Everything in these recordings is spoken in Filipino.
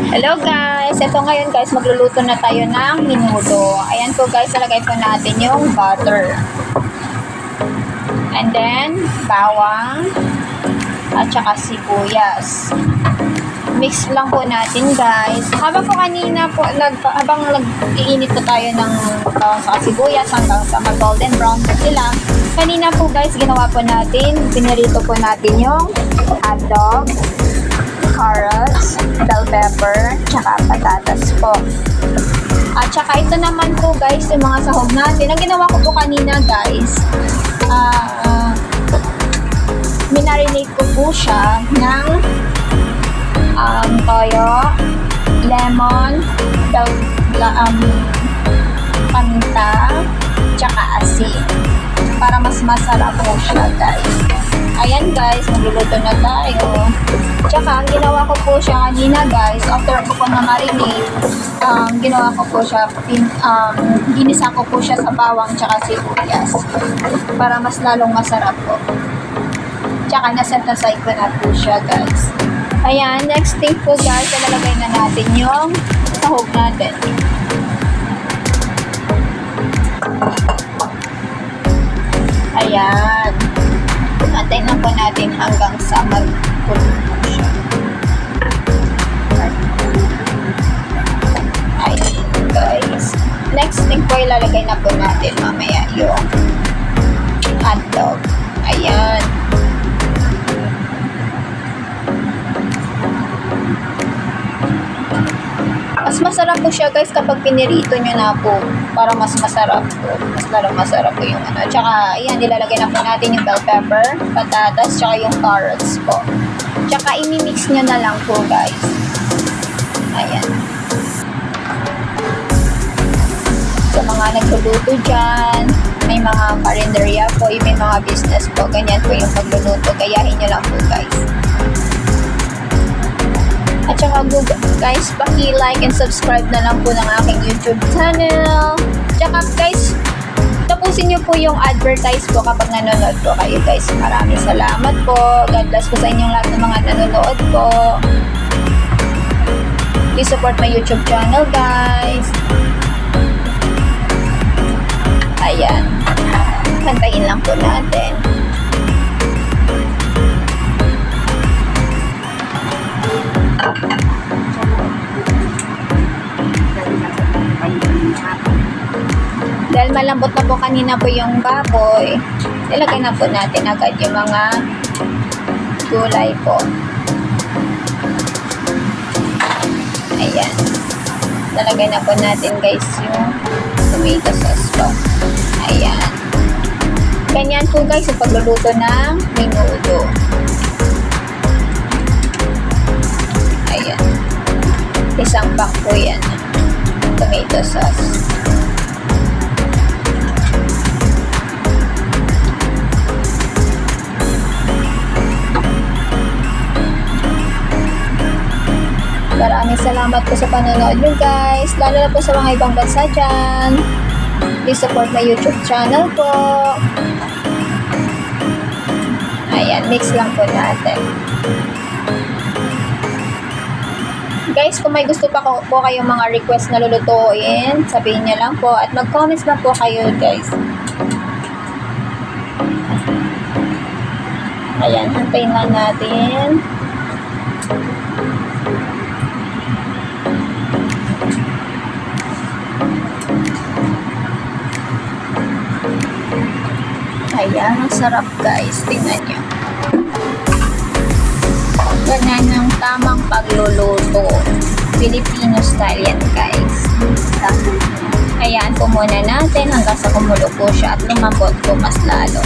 Hello guys! Ito ngayon guys, magluluto na tayo ng menudo. Ayan po guys, nalagay po natin yung butter. And then, bawang at saka sibuyas. Mix lang po natin guys. Habang po kanina po, habang nag-iinit po tayo ng bawang sa sibuyas hanggang sa mag-golden brown po sila. Kanina po guys, ginawa po natin, pinirito po natin yung hotdog, carrots, bell pepper, tsaka patatas po. At tsaka ito naman po guys, yung mga sahog natin. Ang ginawa ko po kanina guys, minarinate ko po siya ng toyo, lemon, paminta, tsaka asin. Para mas masarap po siya guys. Ayan guys, magluluto na tayo. Tsaka, ang ginawa ko po siya kanina guys, after ko po na marinate, ginawa ko po siya, ginisa ko po siya sa bawang tsaka sibuyas. Para mas lalong masarap po. Tsaka, naset aside ko na po siya guys. Ayan, next thing po guys, ilalagay na natin yung sahog natin. Ayan. Antayin lang po natin hanggang sa mag-pulo siya. Ayan guys. Next thing po ilalagay na po natin mamaya yung hotdog. Ayan. Mas masarap po siya guys kapag pinirito nyo na po para mas masarap po. Mas lalong masarap po yung ano. Tsaka ayan, ilalagay na po natin yung bell pepper, patatas, tsaka yung carrots po. Tsaka imimix nyo na lang po guys. Ayan. Sa mga nagluluto dyan, may mga karinderya po, may mga business po. Ganyan po yung pagluluto. Gayahin nyo lang po guys. At saka guys, paki-like and subscribe na lang po ng aking YouTube channel. Tsaka guys, tapusin nyo po yung advertise po kapag nanonood po kayo guys. Maraming salamat po. God bless po sa inyong lahat ng mga nanonood po. Please support my YouTube channel guys. Ayan. Pantayin lang po natin. Dahil malambot na po kanina po yung baboy, ilagay na po natin agad yung mga gulay po. Ayan. Lalagay na po natin guys yung tomato sauce po. Ayan. Ganyan po guys yung pagluluto ng menudo. Ayan. Isang pack po yan. Tomato sauce. Maraming salamat po sa panonood nyo guys. Lalo na po sa mga ibang bansa dyan. Please support my YouTube channel po. Ayan, mix lang po natin. Guys, kung may gusto pa po kayong mga request na lulutuin, sabihin niyo lang po at mag-comments na po kayo guys. Ayan, hantayin lang natin. Ayan, ang sarap guys. Tingnan nyo. Ganyan ang tamang pagluluto. Filipino style yan guys. Ayan po muna natin hanggang sa kumulo po siya at lumambot po mas lalo.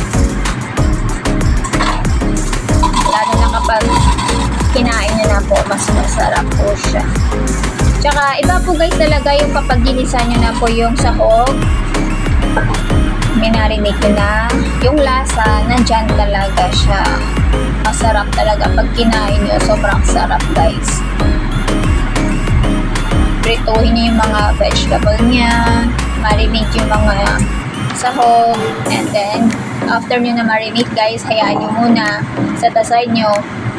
Lalo na kapag kinain nyo na po, mas masarap po siya. Tsaka iba po guys talaga yung kapag ginisa nyo na po yung sahog. Minarinate ko na yung lasa, nandyan talaga siya. Masarap talaga pag kinain nyo, sobrang sarap guys. Prituhin nyo yung mga vegetable nya, marinate yung mga sahog, and then after nyo na marinate guys, hayaan nyo muna, set aside nyo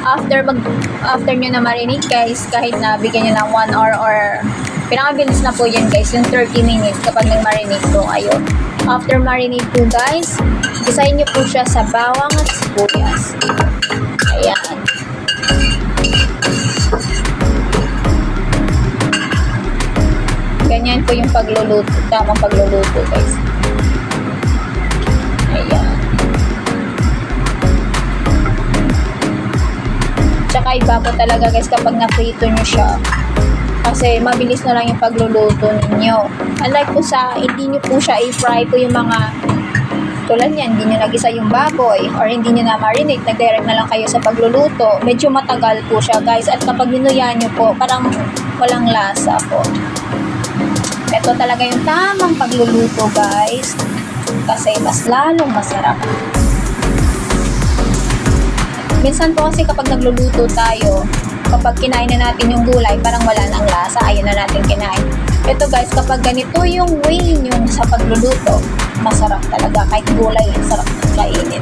after nyo na marinate guys, kahit na bigyan nyo ng 1 hour or pinakabilis na po yan guys, yung 30 minutes kapag nag-marinate po kayo. After marinate po guys, isahin nyo po siya sa bawang at sibuyas. Ayan. Ganyan po yung pagluluto, tamang pagluluto guys. Ayan. Tsaka iba po talaga guys kapag na-frito nyo siya. Kasi mabilis na lang yung pagluluto ninyo. Unlike po sa, hindi nyo po siya i-fry po yung mga tulad yan, hindi nyo nagisa yung baboy or hindi nyo na marinate, nag-direct na lang kayo sa pagluluto. Medyo matagal po siya guys. At kapag ninuya nyo po, parang walang lasa po. Ito talaga yung tamang pagluluto guys. Kasi mas lalong masarap. Minsan po kasi kapag nagluluto tayo, kapag kinain na natin yung gulay, parang wala nang lasa, ayaw na natin kinain. Ito guys, kapag ganito yung way nyo sa pagluluto, masarap talaga. Kahit gulay, sarap kainin.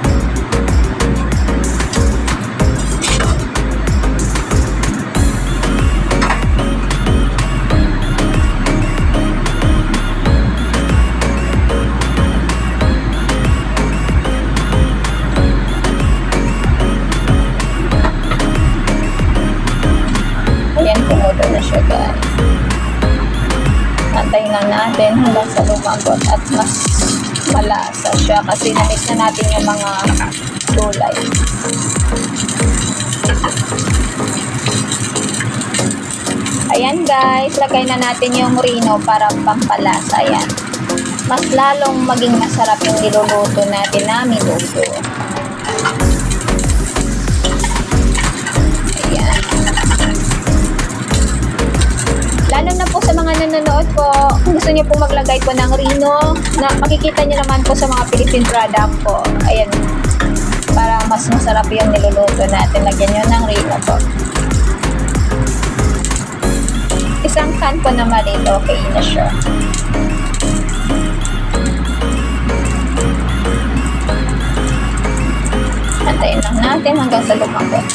Kumulo na siya guys. Antayin lang natin hanggang sa lumambot at mas malasa siya kasi na-mix na natin yung mga gulay. Ayan guys, lagay na natin yung rino para pampalasa yan. Mas lalong maging masarap yung niluluto natin na minuto. Lalo na po sa mga nanonood po, kung gusto niyo po maglagay po ng rino, na makikita niyo naman po sa mga Philippine product po. Ayan, para mas masarap yung niluluto natin. Lagyan niyo ng rino po. Isang can po na maliit, okay na siya. Antayin lang natin hanggang sa lumambot.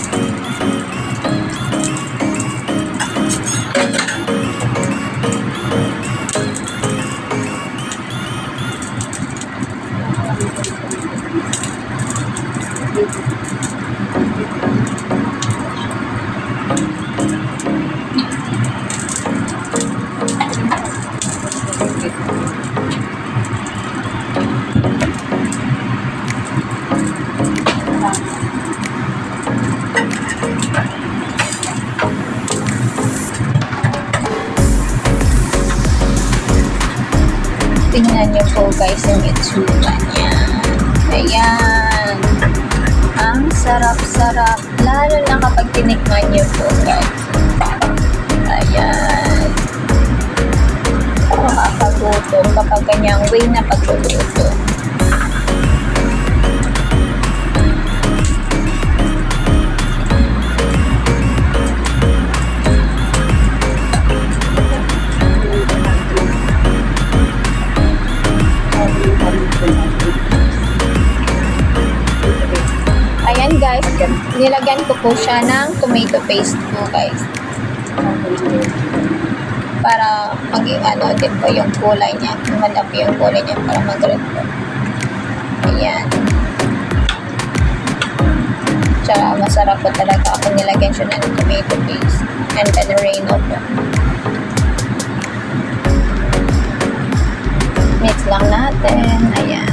Tingnan niyo po guys yung itsura niya. Ayan. Ang sarap-sarap. Lalo na kapag tinikman niyo po guys. Ayan. Makakagutom kapag ganyang way na pagluluto. Ayan guys, nilagyan ko po siya ng tomato paste po guys. Para maging ano din po yung kulay niya. Malaki yung kulay niya para mag-red po. Ayan. Tsaka masarap po talaga ako nilagyan siya ng tomato paste. And then reno po. Mix lang natin. Ayan.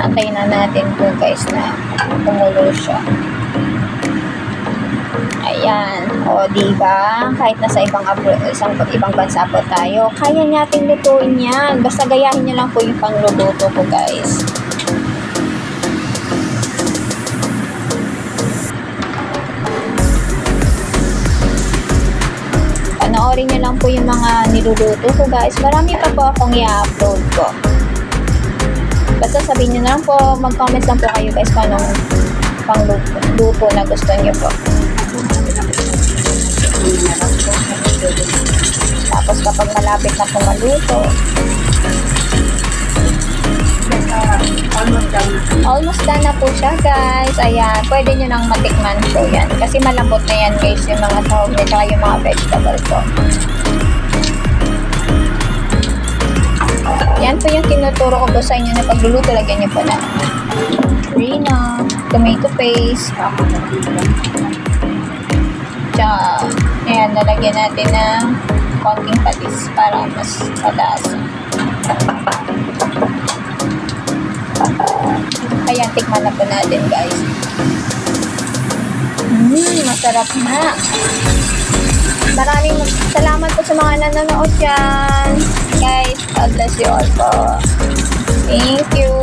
Antayin na natin po guys na kumulo siya. Ayan. O, diba? Kahit nasa ibang bansa po tayo, kaya natin lutuin yan. Basta gayahin nyo lang po yung pangluluto ko guys. Panoorin nyo lang po yung mga niluluto ko guys. Marami pa po akong i-upload ko. Basta sabihin nyo na lang po, mag-comments lang po kayo guys kung anong luto na gusto niyo po. Tapos kapag malapit na pong maluto, almost done na po siya guys. Ayan, pwede nyo nang matikman po yan. Kasi malambot na yan guys, yung mga sahog niya, tsaka yung mga vegetable po. Yan po yung tinuturo ko po sa inyo na pagluluto. Lagyan nyo po na harina, tomato paste, tsaka, ayan, nalagyan natin ng konting patis para mas malasa. Ayan, tikman na po natin guys. Masarap na. Maraming salamat po sa mga nanonood dyan. Guys, God bless you all po. Thank you.